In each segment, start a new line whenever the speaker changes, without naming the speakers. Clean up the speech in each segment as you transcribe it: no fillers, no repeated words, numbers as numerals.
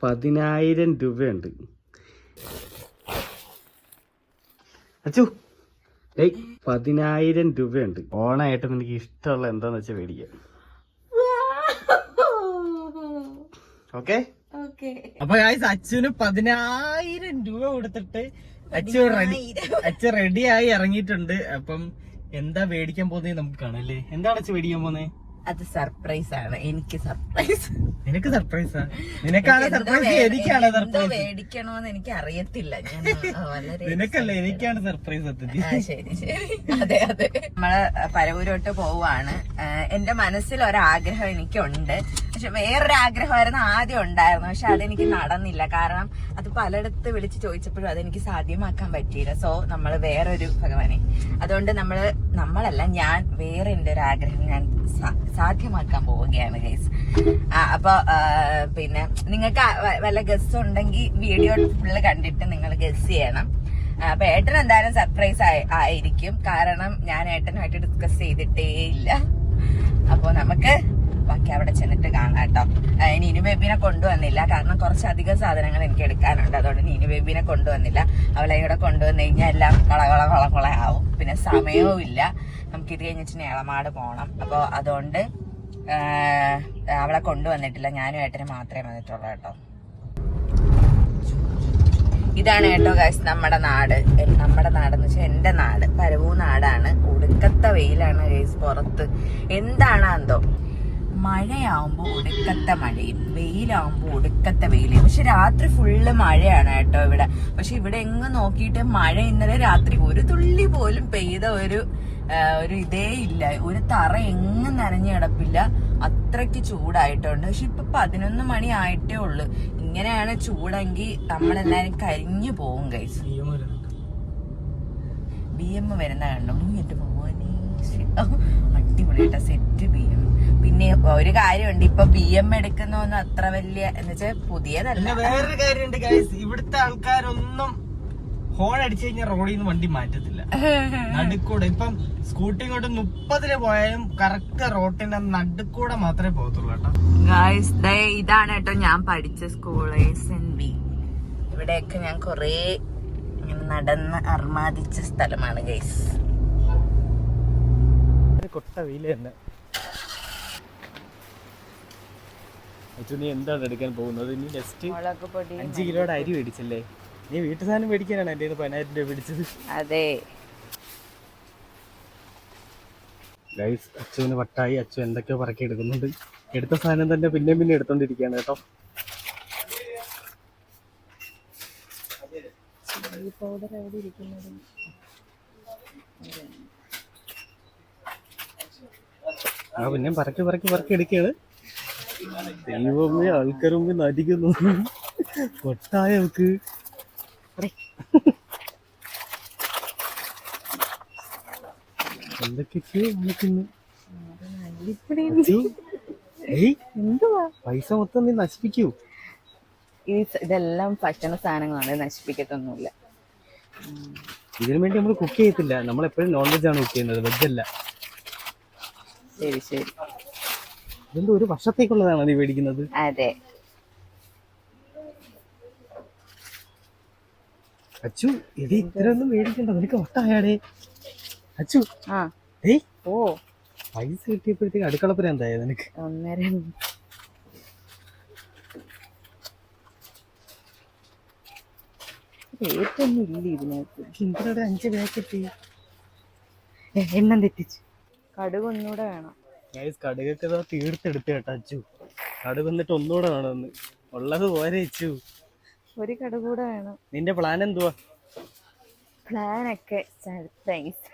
10,000 രൂപയുണ്ട്. അച്ചു 10,000 രൂപയുണ്ട്. ഓണായിട്ട് എനിക്ക് ഇഷ്ടമുള്ള എന്താന്ന് വെച്ചാൽ മേടിക്കാം. ഓക്കെ. അപ്പൊ അച്ഛന് 10,000 രൂപ കൊടുത്തിട്ട് അച്ഛൻ റെഡിയായി ഇറങ്ങിയിട്ടുണ്ട്. അപ്പം എന്താ മേടിക്കാൻ പോകുന്നത് നമുക്ക് കാണാം അല്ലേ? എന്താണ് അച്ഛൻ മേടിക്കാൻ പോകുന്നത്?
അത് സർപ്രൈസ് ആണ്. എനിക്ക് സർപ്രൈസ്.
നിനക്ക് സർപ്രൈസാ? നിനക്കാണ് സർപ്രൈസ്, എനിക്കാണ് സർപ്രൈസ്.
മേടിക്കണോന്ന് എനിക്ക് അറിയത്തില്ല.
നിനക്കല്ല, എനിക്കാണ് സർപ്രൈസ്.
ശരി ശരി, അതെ അതെ. നമ്മള് പരവൂരോട്ട് പോവാണ്. എന്റെ മനസ്സിൽ ഒരാഗ്രഹം എനിക്കുണ്ട്. പക്ഷെ വേറൊരു ആഗ്രഹമായിരുന്നു ആദ്യം ഉണ്ടായിരുന്നു. പക്ഷെ അതെനിക്ക് നടന്നില്ല. കാരണം അത് പലയിടത്ത് വിളിച്ച് ചോദിച്ചപ്പോഴും അതെനിക്ക് സാധ്യമാക്കാൻ പറ്റിയില്ല. സോ നമ്മള് വേറൊരു ഭഗവാനെ, അതുകൊണ്ട് നമ്മളല്ല ഞാൻ വേറെ എന്റെ ഒരു ആഗ്രഹം ഞാൻ സാധ്യമാക്കാൻ പോവുകയാണ് ഗൈസ്. അപ്പൊ പിന്നെ നിങ്ങൾക്ക് വല്ല ഗസ് ഉണ്ടെങ്കിൽ വീഡിയോ ഫുള്ള് കണ്ടിട്ട് നിങ്ങൾ ഗസ് ചെയ്യണം. അപ്പൊ ഏട്ടൻ എന്തായാലും സർപ്രൈസ് ആയിരിക്കും. കാരണം ഞാൻ ഏട്ടനുമായിട്ട് ഡിസ്കസ് ചെയ്തിട്ടേ ഇല്ല. അപ്പൊ നമുക്ക് ബാക്കി അവിടെ ചെന്നിട്ട് കാണാം കേട്ടോ. നീനു ബേബിനെ കൊണ്ടുവന്നില്ല, കാരണം കുറച്ചധികം സാധനങ്ങൾ എനിക്ക് എടുക്കാനുണ്ട്. അതുകൊണ്ട് നീനു ബേബിനെ കൊണ്ടുവന്നില്ല. അവളെ ഇവിടെ കൊണ്ടുവന്നു കഴിഞ്ഞാൽ എല്ലാം കൊള ആവും. പിന്നെ സമയവും ഇല്ല. നമുക്കിത് കഴിഞ്ഞിട്ട് നേളമാട് പോകണം. അപ്പോൾ അതുകൊണ്ട് അവളെ കൊണ്ടുവന്നിട്ടില്ല. ഞാനും ഏട്ടന് മാത്രമേ വന്നിട്ടുള്ളൂ കേട്ടോ. ഇതാണ് കേട്ടോ ഗൈസ് നമ്മുടെ നാട്. നമ്മുടെ നാടെന്ന് വെച്ചാൽ എന്റെ നാട്, പരവൂ നാടാണ്. ഒടുക്കത്തെ വെയിലാണ് ഗൈസ് പുറത്ത്. എന്താണ് എന്തോ, മഴയാവുമ്പോ ഒടുക്കത്തെ മഴയും വെയിലാവുമ്പോ ഒടുക്കത്തെ വെയിലും. പക്ഷെ രാത്രി ഫുള്ള് മഴയാണ് കേട്ടോ ഇവിടെ. പക്ഷെ ഇവിടെ എങ്ങ് നോക്കിയിട്ട് മഴ ഇന്നലെ രാത്രി ഒരു തുള്ളി പോലും പെയ്ത ഒരു ഇതേ ഇല്ല. ഒരു തറ എങ്ങും നനഞ്ഞു കിടപ്പില്ല. അത്രയ്ക്ക് ചൂടായിട്ടുണ്ട്. പക്ഷെ ഇപ്പൊ 11 മണി ആയിട്ടേ ഉള്ളു. ഇങ്ങനെയാണ് ചൂടെങ്കിൽ നമ്മളെല്ലാരും കരിഞ്ഞു പോവും ഗൈസ്. BM വരുന്ന കണ്ടോ എന്റെ ഭഗവാനെ, അടിപൊളിയായിട്ട സെറ്റ് BM. പിന്നെ ഒരു കാര്യമുണ്ട്, ഇപ്പൊ BM എടുക്കുന്നൊന്നും അത്ര വലിയ എന്ന് വെച്ചാൽ പുതിയതല്ല.
വേറൊരു കാര്യമുണ്ട് ഗൈസ്, ഇവിടുത്തെ ആൾക്കാരൊന്നും ഹോൺ അടിച്ചു കഴിഞ്ഞാൽ റോഡിൽ നിന്ന് വണ്ടി മാറ്റത്തില്ല. നടുക്കൂടെ ഇപ്പം സ്കൂട്ടി ഇങ്ങോട്ട് 30 പോയാലും കറക്റ്റ് റോഡിന്റെ നടുക്കൂടെ മാത്രമേ പോകത്തുള്ളൂ കേട്ടോ.
ഗൈസ് ഇതാണ് കേട്ടോ ഞാൻ പഠിച്ച സ്കൂൾ SNB. ഇവിടെയൊക്കെ ഞാൻ കൊറേ ഇങ്ങനെ നടന്ന് അർമാദിച്ച സ്ഥലമാണ് ഗൈസ്.
കൊട്ട വെയില് തന്നെ. നീ എന്താണ് എടുക്കാൻ പോകുന്നത്? നീ നെക്സ്റ്റ് 5 കിലോയുടെ അരി മേടിച്ചല്ലേ? നീ വീട്ടു സാധനം മേടിക്കാനാണ് എന്റെ 10,000 രൂപ മേടിച്ചത്.
അതെ
ഗൈസ്, അച്ചുവിന് വട്ടായി. അച്ചു എന്തൊക്കെയോ പറക്കി എടുക്കുന്നുണ്ട്. എടുത്ത സാധനം തന്നെ പിന്നെ എടുത്തോണ്ടിരിക്കുകയാണ് കേട്ടോ. പിന്നെ പറക്കി എടുക്കുകയാണ്. ദൈവമേ, ആൾക്കാർ മുമ്പ് നടിക്കുന്നു. വട്ടായ അവക്ക്. എന്തൊക്കെയോ പൈസ മൊത്തം നീ നശിപ്പിക്കൂ.
ഇതെല്ലാം ഭക്ഷണ സാധനങ്ങളാണ്, നശിപ്പിക്കത്തൊന്നുമില്ല.
ഇതിനു വേണ്ടി നമ്മൾ കുക്ക് ചെയ്യത്തില്ല. നമ്മൾ എപ്പോഴും നോൺ വെജ് ആണ് കുക്ക് ചെയ്യുന്നത്, വെജ് അല്ല.
ശരി ശരി.
ഇതെന്തോ ഒരു വർഷത്തേക്കുള്ളതാണോ നീ മേടിക്കുന്നത്?
അതെ.
അച്ചു ഇത് ഇത്രയൊന്നും മേടിക്കണ്ട, നിനക്ക് വട്ടായാടേ. അച്ചു പൈസ കിട്ടിയപ്പോഴത്തേക്ക് അടുക്കളപ്പുര എന്തായ നിനക്ക്?
1.5 റേറ്റൊന്നും ഇല്ല ഇതിനകത്ത്.
ഇന്ത്യയുടെ 5 പാക്കറ്റ്
എണ്ണം തെറ്റിച്ചു. കടുക് ഒന്നുകൂടെ വേണം.
കടുകൊക്കെ തീർത്തെടുത്ത് കേട്ടോ അച്ചു. കടുക് വന്നിട്ട് ഒന്നുകൂടെ വേണമെന്ന്. ഉള്ളത് പോരെ അച്ചു.
ഒരു കടുക് കൂടെ വേണം.
നിന്റെ പ്ലാൻ എന്തുവാ?
പ്ലാനൊക്കെ സർപ്രൈസ്.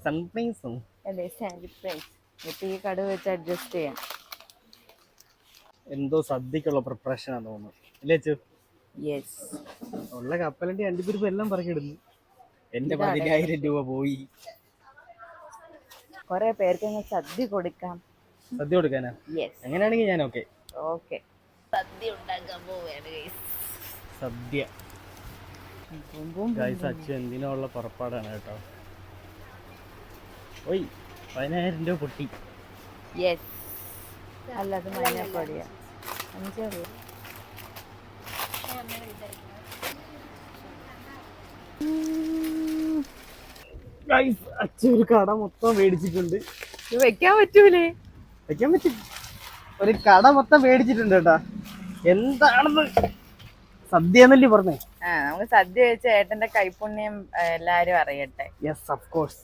സർപ്രൈസോ?
അതെ, സർപ്രൈസ്. ഇപ്പൊ ഈ കടുക് വെച്ച് അഡ്ജസ്റ്റ് ചെയ്യാം.
എന്തോ സദ്യക്കുള്ള പ്രിപ്പറേഷൻ ആണെന്ന് തോന്നുന്നു അല്ലേ അച്ചു?
യെസ്.
ഉള്ള കപ്പലണ്ടി അണ്ടിപ്പരിപ്പ് എല്ലാം പറക്കിടുന്നു. എന്റെ 10,000 രൂപ പോയി.
കൊറേ പേർക്ക് സദ്യ കൊടുക്കാം.
സദ്യ കൊടുക്കാനാ? എങ്ങനെയാണെങ്കിൽ ഞാൻ ഓക്കെ.
സദ്യ ഉണ്ടാക്കാൻ പോവുകയാണ്
സദ്യ. അച്ചു എന്തിനോ ഉള്ള പുറപ്പാടാണ് കേട്ടോ. ഓയ് 10,000 രൂപ പൊട്ടി.
അല്ലത് മഞ്ഞപ്പൊടിയാ. 5
അച്ഛൻ ഒരു കട മൊത്തം മേടിച്ചിട്ടുണ്ട്.
ഇത് വെക്കാൻ പറ്റൂലേ?
വെക്കാൻ പറ്റും. ഒരു കട മൊത്തം മേടിച്ചിട്ടുണ്ട് കേട്ടാ. എന്താണെന്ന് സദ്യ എന്നല്ലേ പറഞ്ഞേ?
നമുക്ക് സദ്യ വെച്ച ഏട്ടന്റെ കൈപുണ്യം എല്ലാരും അറിയട്ടെ.
Yes of course.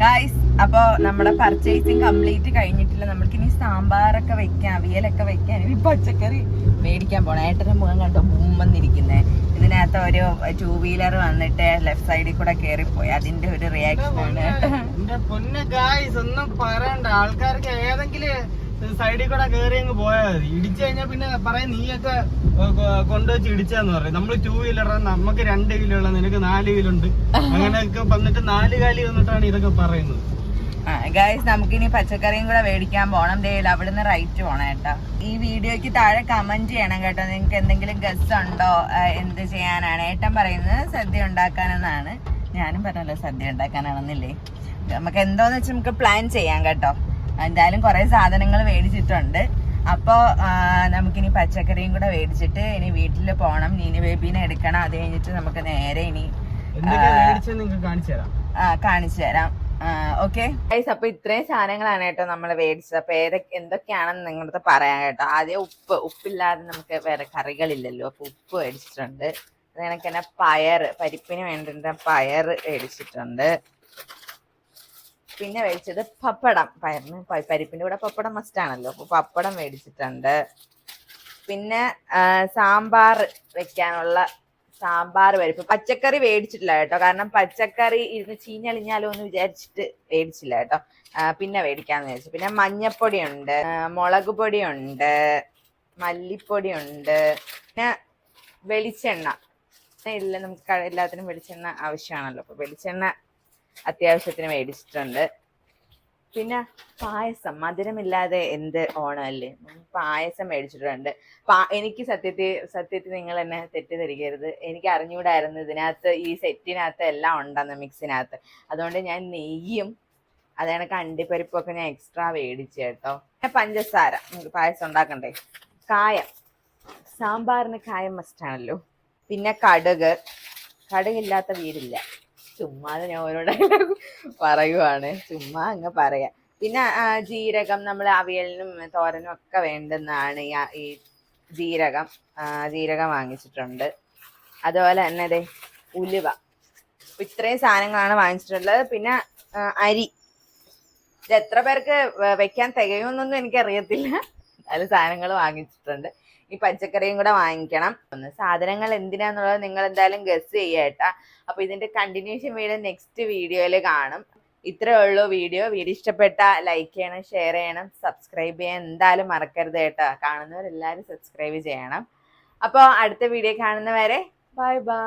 ഗായ്സ്, അപ്പൊ നമ്മുടെ പർച്ചേസിങ് കംപ്ലീറ്റ് കഴിഞ്ഞിട്ടില്ല. നമ്മൾക്ക് ഇനി സാമ്പാറൊക്കെ വെക്കാൻ, അവിയലൊക്കെ വെക്കാൻ, ഇനി പച്ചക്കറി മേടിക്കാൻ പോണം. ഏട്ടന്റെ മുഖം കണ്ടോ മുമ്പന്നിരിക്കുന്നേ. ഇതിനകത്ത് ഒരു 2 വീലർ വന്നിട്ട് ലെഫ്റ്റ് സൈഡിൽ കൂടെ കേറിപ്പോയി. അതിന്റെ ഒരു റിയാക്ഷൻ ആണ്.
എന്റെ പൊന്നെ ഗായ്സ്, ഒന്നും പറയണ്ട. ആൾക്കാർക്ക് ഏതെങ്കിലും സൈഡിൽ കൂടെ കേറി അങ്ങ് പോയാൽ മതി. ഇടിച്ചു കഴിഞ്ഞാൽ പിന്നെ പറയാം നീയൊക്കെ കൊണ്ടുവച്ച് ഇടിച്ചാന്ന് പറയും. നമ്മള് 2 വീലർ, നമുക്ക് 2 വീലുള്ള, നിനക്ക് 4 വീലുണ്ട്, അങ്ങനെയൊക്കെ വന്നിട്ട് 4 കാലി വന്നിട്ടാണ് ഇതൊക്കെ പറയുന്നത്.
ഗായ്സ്, നമുക്കിനി പച്ചക്കറിയും കൂടെ മേടിക്കാൻ പോണം. അവിടുന്ന് റൈറ്റ് പോണം കേട്ടോ. ഈ വീഡിയോക്ക് താഴെ കമന്റ് ചെയ്യണം കേട്ടോ. നിങ്ങൾക്ക് എന്തെങ്കിലും ഗസ് ഉണ്ടോ എന്ത് ചെയ്യാനാണ്? ഏട്ടൻ പറയുന്നത് സദ്യ ഉണ്ടാക്കാനെന്നാണ്. ഞാനും പറഞ്ഞല്ലോ സദ്യ ഉണ്ടാക്കാനാണെന്നില്ലേ. നമുക്ക് എന്തോന്ന് വെച്ചാൽ നമുക്ക് പ്ലാൻ ചെയ്യാം കേട്ടോ. എന്തായാലും കുറെ സാധനങ്ങൾ മേടിച്ചിട്ടുണ്ട്. അപ്പോ നമുക്കിനി പച്ചക്കറിയും കൂടെ മേടിച്ചിട്ട് ഇനി വീട്ടിൽ പോണം. നീനി ബേബീനെ എടുക്കണം. അത് കഴിഞ്ഞിട്ട് നമുക്ക് നേരെ ഇനി കാണിച്ചു തരാം. ഓക്കെ ഗൈസ്, അപ്പൊ ഇത്രയും സാധനങ്ങളാണ് കേട്ടോ നമ്മൾ മേടിച്ചത്. അപ്പൊ എന്തൊക്കെയാണെന്ന് നിങ്ങളടുത്ത് പറയാം കേട്ടോ. ആദ്യം ഉപ്പില്ലാതെ നമുക്ക് വേറെ കറികളില്ലല്ലോ. അപ്പൊ ഉപ്പ് മേടിച്ചിട്ടുണ്ട്. അത് കണക്ക് തന്നെ പരിപ്പിന് വേണ്ടിട്ട് പയർ മേടിച്ചിട്ടുണ്ട്. പിന്നെ മേടിച്ചത് പപ്പടം. പരിപ്പിന്റെ കൂടെ പപ്പടം മസ്റ്റ് ആണല്ലോ. അപ്പൊ പപ്പടം മേടിച്ചിട്ടുണ്ട്. പിന്നെ സാമ്പാർ വെക്കാനുള്ള സാമ്പാർ പരിപ്പ്. പച്ചക്കറി മേടിച്ചിട്ടില്ല കേട്ടോ. കാരണം പച്ചക്കറി ഇരുന്ന് ചീഞ്ഞളിഞ്ഞാലോ എന്ന് വിചാരിച്ചിട്ട് മേടിച്ചില്ല കേട്ടോ. പിന്നെ മേടിക്കാന്ന് വിചാരിച്ചു. പിന്നെ മഞ്ഞപ്പൊടി ഉണ്ട്, മുളക് പൊടിയുണ്ട്, മല്ലിപ്പൊടിയുണ്ട്, പിന്നെ വെളിച്ചെണ്ണ ഇല്ല. നമുക്ക് എല്ലാത്തിനും വെളിച്ചെണ്ണ ആവശ്യമാണല്ലോ. അപ്പൊ വെളിച്ചെണ്ണ അത്യാവശ്യത്തിന് മേടിച്ചിട്ടുണ്ട്. പിന്നെ പായസം, മധുരമില്ലാതെ എന്ത് ഓണമല്ലേ. പായസം മേടിച്ചിട്ടുണ്ട്. എനിക്ക് സത്യത്തിൽ നിങ്ങൾ എന്നെ തെറ്റിദ്ധരിക്കരുത്. എനിക്ക് അറിഞ്ഞുകൂടായിരുന്നു ഇതിനകത്ത് ഈ സെറ്റിനകത്ത് എല്ലാം ഉണ്ടെന്ന്, മിക്സിനകത്ത്. അതുകൊണ്ട് ഞാൻ നെയ്യും അത് കണക്ക് അണ്ടിപ്പരിപ്പൊക്കെ ഞാൻ എക്സ്ട്രാ മേടിച്ചു കേട്ടോ. പിന്നെ പഞ്ചസാര, നമുക്ക് പായസം ഉണ്ടാക്കണ്ടേ. കായം, സാമ്പാറിന് കായം മസ്റ്റാണല്ലോ. പിന്നെ കടുകില്ലാത്ത വീടില്ല. ചുമ്മാ ഞാൻ ഓരോ പറയുവാണ്, ചുമ്മാ അങ്ങ് പറയാം. പിന്നെ ജീരകം, നമ്മൾ അവിയലിനും തോരനും ഒക്കെ വേണ്ടുന്നതാണ് ഈ ജീരകം വാങ്ങിച്ചിട്ടുണ്ട്. അതുപോലെ തന്നെ അതെ ഉലുവ. ഇത്രയും സാധനങ്ങളാണ് വാങ്ങിച്ചിട്ടുള്ളത്. പിന്നെ അരി. ഇത് എത്ര പേർക്ക് വെക്കാൻ തികയുമെന്നൊന്നും എനിക്കറിയത്തില്ല. അതിൽ സാധനങ്ങൾ വാങ്ങിച്ചിട്ടുണ്ട്. ഈ പച്ചക്കറിയും കൂടെ വാങ്ങിക്കണം. സാധനങ്ങൾ എന്തിനാന്നുള്ളത് നിങ്ങൾ എന്തായാലും ഗസ് ചെയ്യാട്ടാ. അപ്പൊ ഇതിന്റെ കണ്ടിന്യൂഷൻ വീഡിയോ നെക്സ്റ്റ് വീഡിയോയിൽ കാണും. ഇത്രേ ഉള്ളൂ വീഡിയോ. ഇഷ്ടപ്പെട്ട ലൈക്ക് ചെയ്യണം, ഷെയർ ചെയ്യണം, സബ്സ്ക്രൈബ് ചെയ്യാൻ എന്തായാലും മറക്കരുത് കേട്ടോ. കാണുന്നവരെല്ലാവരും സബ്സ്ക്രൈബ് ചെയ്യണം. അപ്പോൾ അടുത്ത വീഡിയോ കാണുന്നവരെ ബൈ ബൈ.